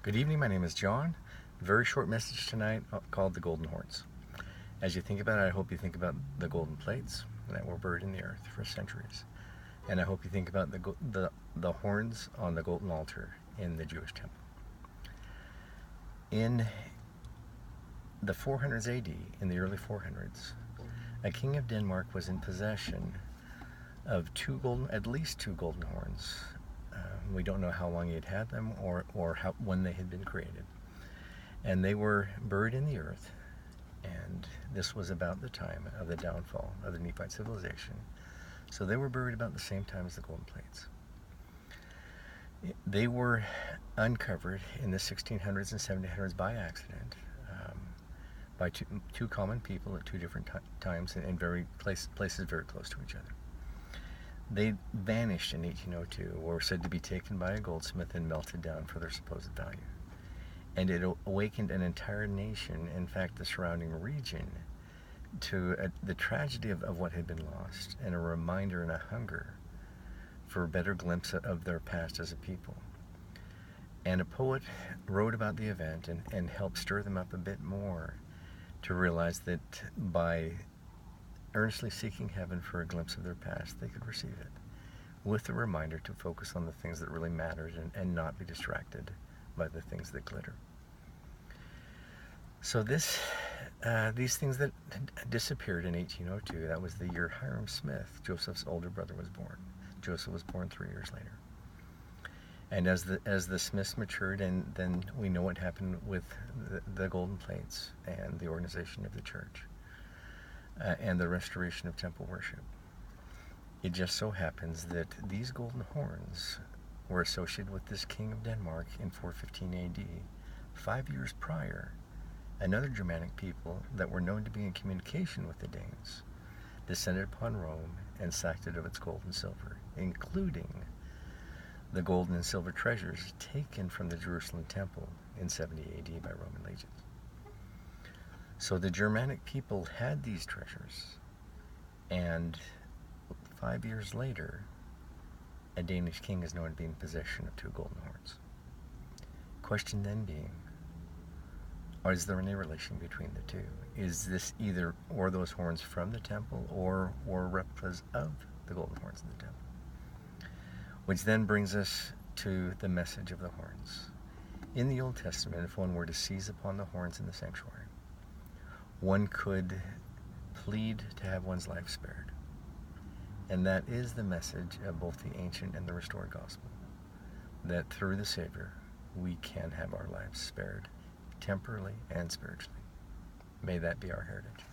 Good evening, my name is John. Very short message tonight called the Golden Horns. As you think about it, I hope you think about the golden plates that were buried in the earth for centuries. And I hope you think about the horns on the golden altar in the Jewish temple. In the 400s AD, in the early 400s, a king of Denmark was in possession of at least two golden horns. We don't know how long he had had them or when they had been created. And they were buried in the earth. And this was about the time of the downfall of the Nephite civilization. So they were buried about the same time as the golden plates. They were uncovered in the 1600s and 1700s by accident, by two common people at two different times in places very close to each other. They vanished in 1802, were said to be taken by a goldsmith and melted down for their supposed value. And it awakened an entire nation, in fact the surrounding region, to the tragedy of what had been lost, and a reminder and a hunger for a better glimpse of their past as a people. And a poet wrote about the event and helped stir them up a bit more to realize that by earnestly seeking heaven for a glimpse of their past, they could receive it, with a reminder to focus on the things that really mattered and not be distracted by the things that glitter. So these things that disappeared in 1802, that was the year Hyrum Smith, Joseph's older brother, was born. Joseph was born 3 years later. And as the Smiths matured, and then we know what happened with the golden plates and the organization of the church. And the restoration of temple worship. It just so happens that these golden horns were associated with this king of Denmark in 415 AD. 5 years prior, another Germanic people that were known to be in communication with the Danes descended upon Rome and sacked it of its gold and silver, including the gold and silver treasures taken from the Jerusalem temple in 70 AD by Roman legions. So the Germanic people had these treasures, and 5 years later, a Danish king is known to be in possession of two golden horns. Question then being, is there any relation between the two? Is this either or those horns from the temple or replicas of the golden horns in the temple? Which then brings us to the message of the horns. In the Old Testament, if one were to seize upon the horns in the sanctuary, one could plead to have one's life spared. And that is the message of both the ancient and the restored gospel, that through the Savior, we can have our lives spared, temporally and spiritually. May that be our heritage.